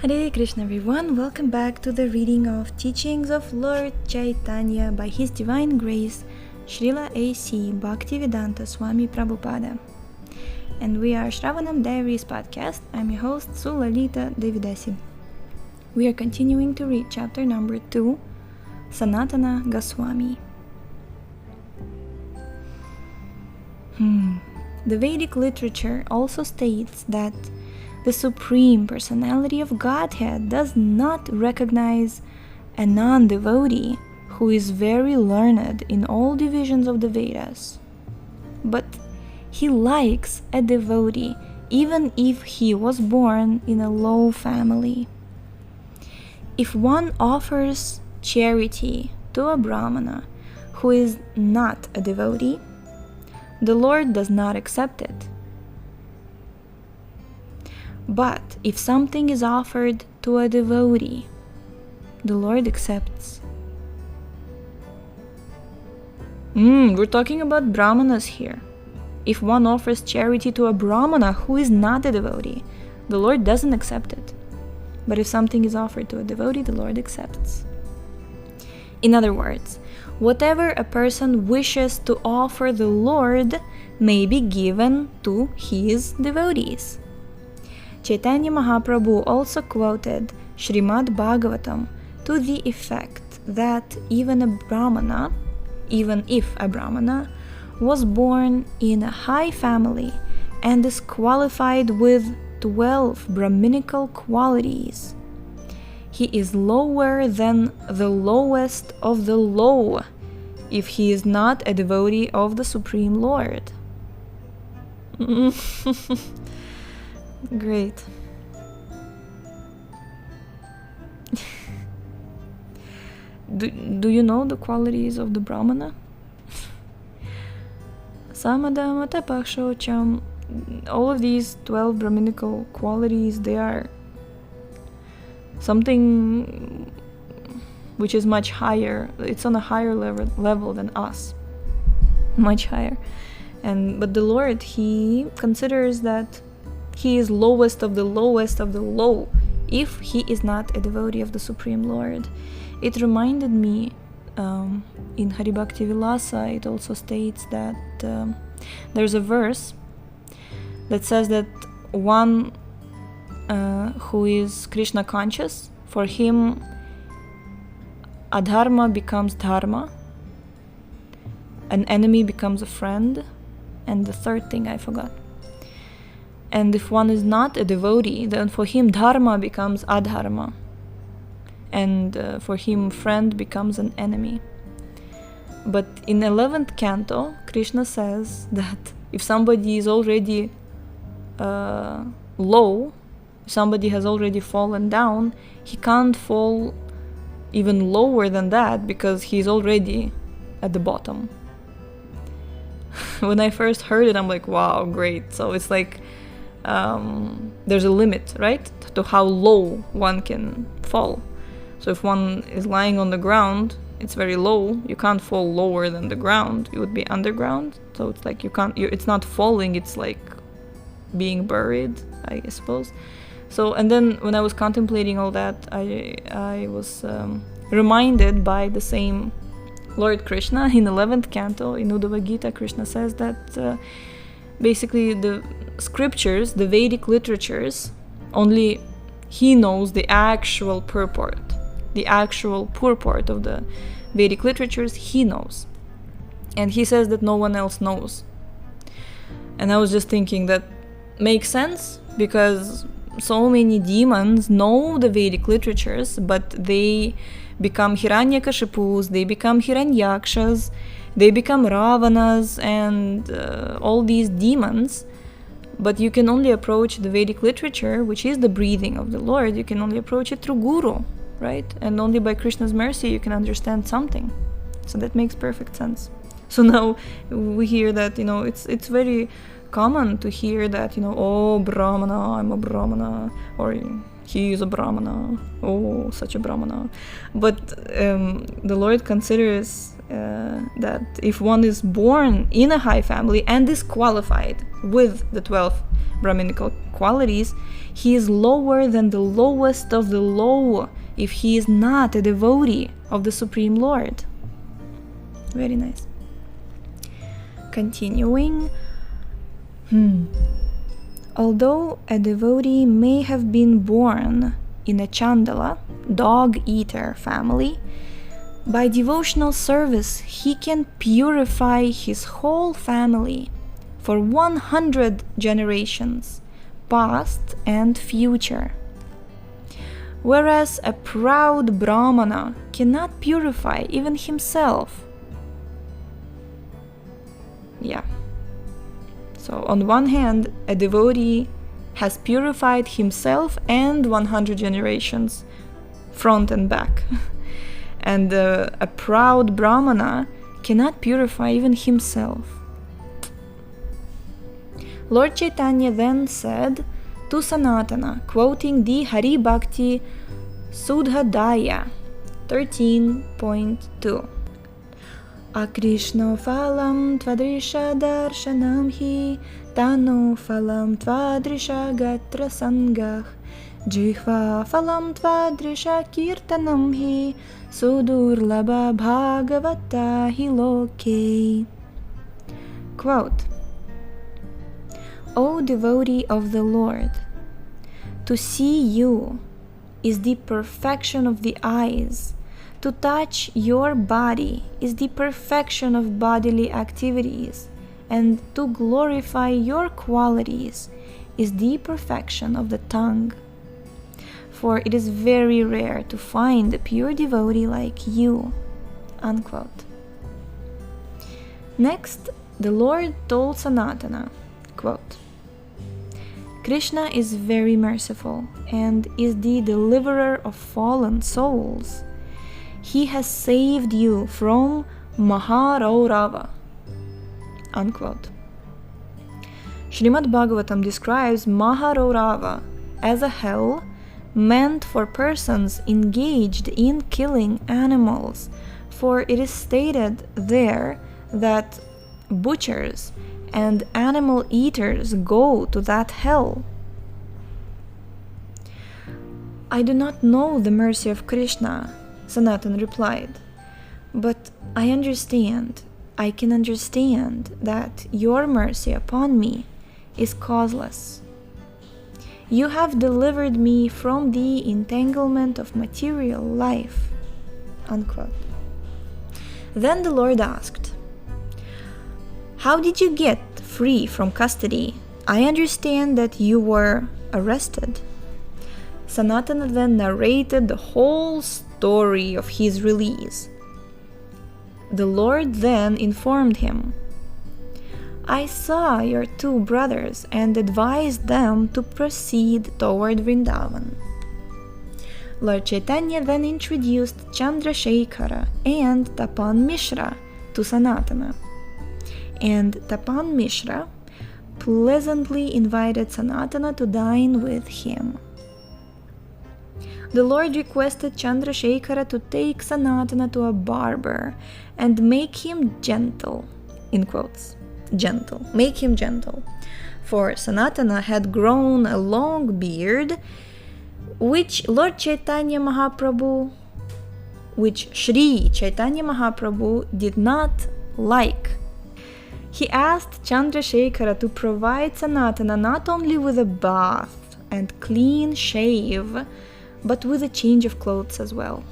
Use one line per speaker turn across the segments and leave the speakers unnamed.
Hare Krishna everyone, welcome back to the reading of Teachings of Lord Chaitanya by His Divine Grace, Srila A.C. Bhaktivedanta Swami Prabhupada. And we are Shravanam Diaries podcast. I'm your host, Sulalita Devidasi. We are continuing to read chapter number 2, Sanatana Goswami. The Vedic literature also states that the Supreme Personality of Godhead does not recognize a non-devotee who is very learned in all divisions of the Vedas. But he likes a devotee even if he was born in a low family. If one offers charity to a Brahmana who is not a devotee, the Lord does not accept it. But if something is offered to a devotee, the Lord accepts. We're talking about Brahmanas here. If one offers charity to a Brahmana who is not a devotee, the Lord doesn't accept it. But if something is offered to a devotee, the Lord accepts. In other words, whatever a person wishes to offer the Lord may be given to his devotees. Chaitanya Mahaprabhu also quoted Srimad Bhagavatam to the effect that even if a Brahmana was born in a high family and is qualified with 12 Brahminical qualities, he is lower than the lowest of the low if he is not a devotee of the Supreme Lord. Great. Do you know the qualities of the Brahmana? Samadama Tapakshaucham. All of these 12 Brahminical qualities, they are something which is much higher. It's on a higher level than us. Much higher. But the Lord, He considers that He is lowest of the lowest of the low if he is not a devotee of the Supreme Lord. It reminded me, in Hari Bhakti Vilasa, it also states that there's a verse that says that one who is Kṛṣṇa conscious, for him adharma becomes dharma, an enemy becomes a friend, and the third thing I forgot. And if one is not a devotee, then for him dharma becomes adharma, and for him friend becomes an enemy. But in 11th canto, Krishna says that if somebody is already low, if somebody has already fallen down, he can't fall even lower than that because he's already at the bottom. When I first heard it, I'm like, wow, great. So it's like there's a limit, right, to how low one can fall. So if one is lying on the ground, it's very low. You can't fall lower than the ground. You would be underground. So it's like it's not falling. It's like being buried, I suppose. So, and then when I was contemplating all that, I was reminded by the same Lord Krishna in 11th canto in Uddhava Gita. Krishna says that basically the scriptures, the Vedic literatures, only he knows the actual purport. The actual purport of the Vedic literatures, he knows. And he says that no one else knows. And I was just thinking that makes sense, because so many demons know the Vedic literatures, but they become Hiranyakashipus, they become Hiranyakshas, they become Ravanas, and all these demons. But you can only approach the Vedic literature, which is the breathing of the Lord, you can only approach it through Guru, right? And only by Krishna's mercy you can understand something. So that makes perfect sense. So now we hear that, it's very common to hear that, oh, Brahmana, I'm a Brahmana, or he is a Brahmana, oh, such a Brahmana. But the Lord considers that if one is born in a high family and is qualified with the 12 Brahminical qualities, he is lower than the lowest of the low if he is not a devotee of the Supreme Lord. Very nice. Continuing. Although a devotee may have been born in a Chandala, dog-eater family, by devotional service he can purify his whole family for 100 generations, past and future. Whereas a proud Brahmana cannot purify even himself. Yeah. So on one hand, a devotee has purified himself and 100 generations, front and back. And a proud Brahmana cannot purify even himself. Lord Chaitanya then said to Sanatana, quoting the Hari Bhakti Sudhadaya 13.2. Akrishno phalam tvadrisha darshanam hi tano phalam tvadrisha gatra sangah jihva phalam tvadrisha kirtanam hi sudurlabha bhagavata hi loke. Quote, O devotee of the Lord, to see you is the perfection of the eyes. To touch your body is the perfection of bodily activities, and to glorify your qualities is the perfection of the tongue. For it is very rare to find a pure devotee like you. Unquote. Next, the Lord told Sanatana, quote, Kṛṣṇa is very merciful and is the deliverer of fallen souls. He has saved you from Maharaurava. Unquote. Srimad Bhagavatam describes Maharaurava as a hell meant for persons engaged in killing animals, for it is stated there that butchers and animal eaters go to that hell. I do not know the mercy of Kṛṣṇa, Sanatan replied, but I can understand that your mercy upon me is causeless. You have delivered me from the entanglement of material life. Unquote. Then the Lord asked, how did you get free from custody? I understand that you were arrested. Sanatana then narrated the whole story of his release. The Lord then informed him, I saw your two brothers and advised them to proceed toward Vrindavan. Lord Chaitanya then introduced Chandrasekhara and Tapan Mishra to Sanatana, and Tapan Mishra pleasantly invited Sanatana to dine with him. The Lord requested Chandrasekhara to take Sanatana to a barber and make him gentle, in quotes, gentle, make him gentle, for Sanatana had grown a long beard, which Lord Chaitanya Mahaprabhu, which Sri Chaitanya Mahaprabhu did not like. He asked Chandrasekhara to provide Sanatana not only with a bath and clean shave, but with a change of clothes as well.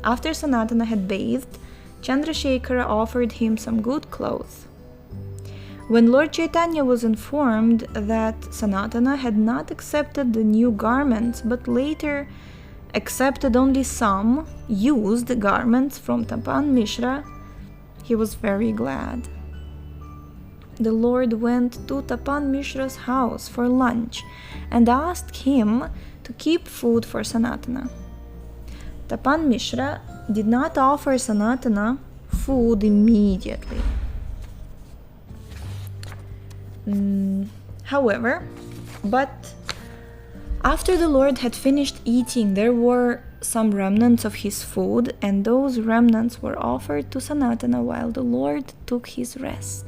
After Sanatana had bathed, Chandrasekhara offered him some good clothes. When Lord Chaitanya was informed that Sanatana had not accepted the new garments, but later accepted only some used garments from Tapan Mishra, he was very glad. The Lord went to Tapan Mishra's house for lunch and asked him to keep food for Sanatana. Tapan Mishra did not offer Sanatana food immediately. However, but after the Lord had finished eating, there were some remnants of his food, and those remnants were offered to Sanatana while the Lord took his rest.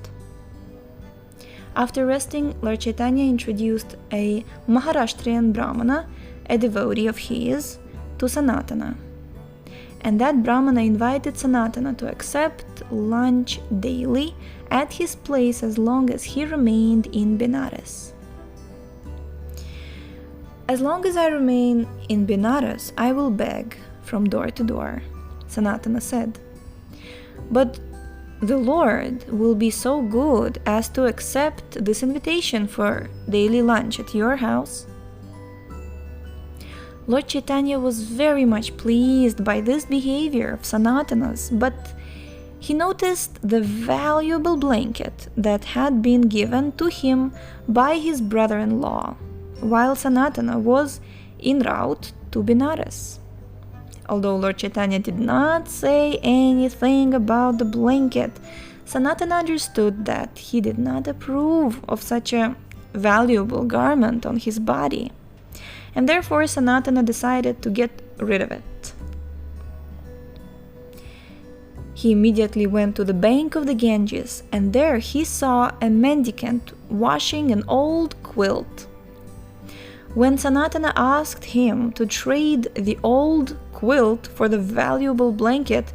After resting, Lord Chaitanya introduced a Maharashtrian Brahmana, a devotee of his, to Sanatana. And that Brahmana invited Sanatana to accept lunch daily at his place as long as he remained in Benares. As long as I remain in Benares, I will beg from door to door, Sanatana said. But the Lord will be so good as to accept this invitation for daily lunch at your house. Lord Chaitanya was very much pleased by this behavior of Sanatana's, but he noticed the valuable blanket that had been given to him by his brother-in-law, while Sanatana was en route to Benares. Although Lord Chaitanya did not say anything about the blanket, Sanatana understood that he did not approve of such a valuable garment on his body, and therefore Sanatana decided to get rid of it. He immediately went to the bank of the Ganges, and there he saw a mendicant washing an old quilt. When Sanatana asked him to trade the old quilt for the valuable blanket,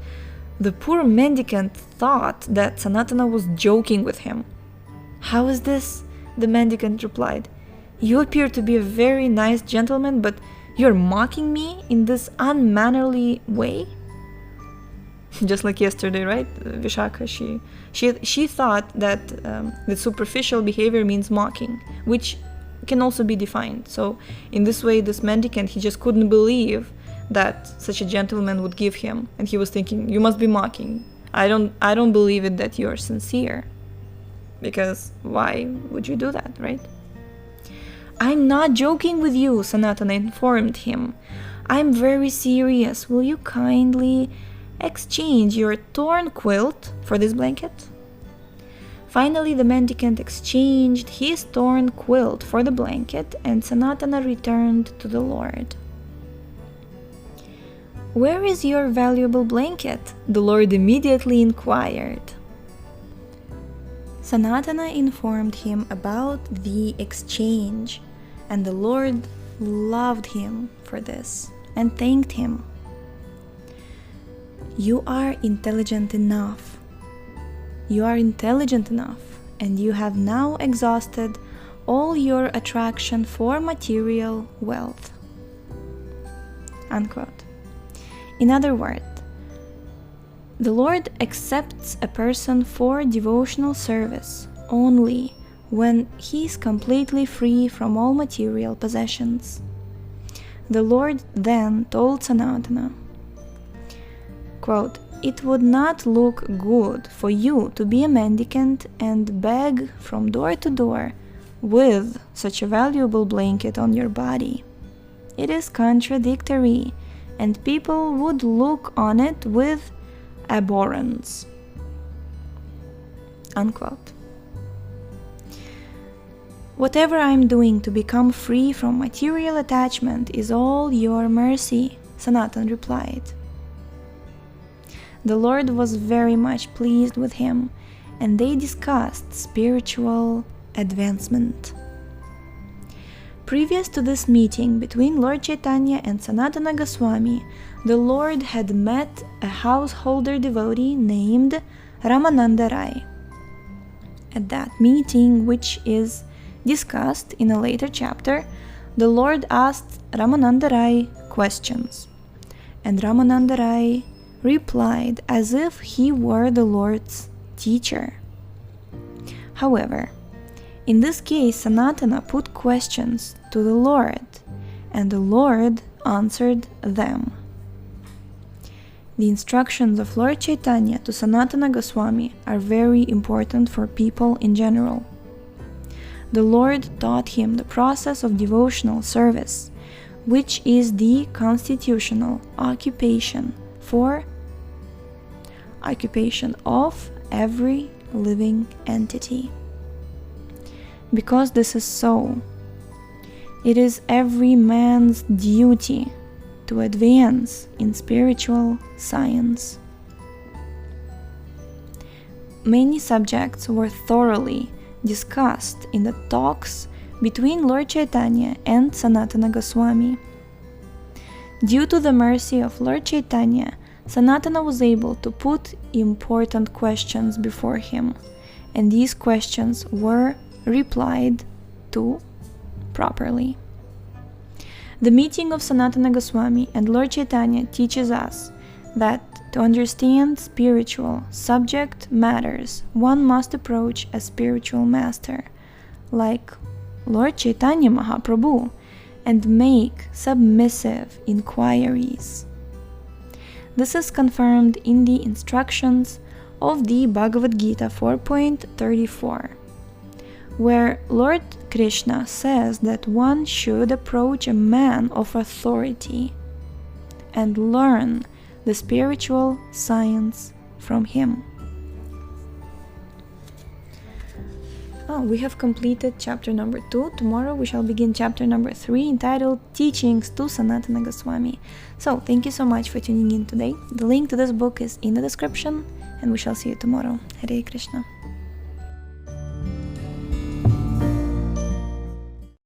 the poor mendicant thought that Sanatana was joking with him. "How is this?" the mendicant replied. "You appear to be a very nice gentleman, but you're mocking me in this unmannerly way?" Just like yesterday, right? Vishakha, she thought that the superficial behavior means mocking, which can also be defined. So in this way, this mendicant, he just couldn't believe that such a gentleman would give him, and he was thinking, "You must be mocking. I don't believe it that you're sincere, because why would you do that, right?" "I'm not joking with you," Sanatana informed him. "I'm very serious. Will you kindly exchange your torn quilt for this blanket?" Finally, the mendicant exchanged his torn quilt for the blanket, and Sanatana returned to the Lord. "Where is your valuable blanket?" the Lord immediately inquired. Sanatana informed him about the exchange, and the Lord loved him for this and thanked him. "You are intelligent enough. You are intelligent enough, and you have now exhausted all your attraction for material wealth." Unquote. In other words, the Lord accepts a person for devotional service only when he is completely free from all material possessions. The Lord then told Sanatana, quote, "It would not look good for you to be a mendicant and beg from door to door with such a valuable blanket on your body. It is contradictory, and people would look on it with abhorrence." Unquote. "Whatever I am doing to become free from material attachment is all your mercy," Sanatana replied. The Lord was very much pleased with him, and they discussed spiritual advancement. Previous to this meeting between Lord Chaitanya and Sanatana Goswami, the Lord had met a householder devotee named Ramananda Rai. At that meeting, which is discussed in a later chapter, the Lord asked Ramananda Rai questions, and Ramananda Rai replied as if he were the Lord's teacher. However, in this case, Sanatana put questions to the Lord, and the Lord answered them. The instructions of Lord Chaitanya to Sanatana Goswami are very important for people in general. The Lord taught him the process of devotional service, which is the constitutional occupation of every living entity. Because this is so, it is every man's duty to advance in spiritual science. Many subjects were thoroughly discussed in the talks between Lord Chaitanya and Sanatana Goswami. Due to the mercy of Lord Chaitanya, Sanatana was able to put important questions before him, and these questions were replied to properly. The meeting of Sanatana Goswami and Lord Chaitanya teaches us that to understand spiritual subject matters, one must approach a spiritual master, like Lord Chaitanya Mahaprabhu, and make submissive inquiries. This is confirmed in the instructions of the Bhagavad Gita 4.34, where Lord Kṛṣṇa says that one should approach a man of authority and learn the spiritual science from him. We have completed chapter number 2. Tomorrow we shall begin chapter number 3, entitled Teachings to Sanatana Goswami. So, thank you so much for tuning in today. The link to this book is in the description, and we shall see you tomorrow. Hare Krishna.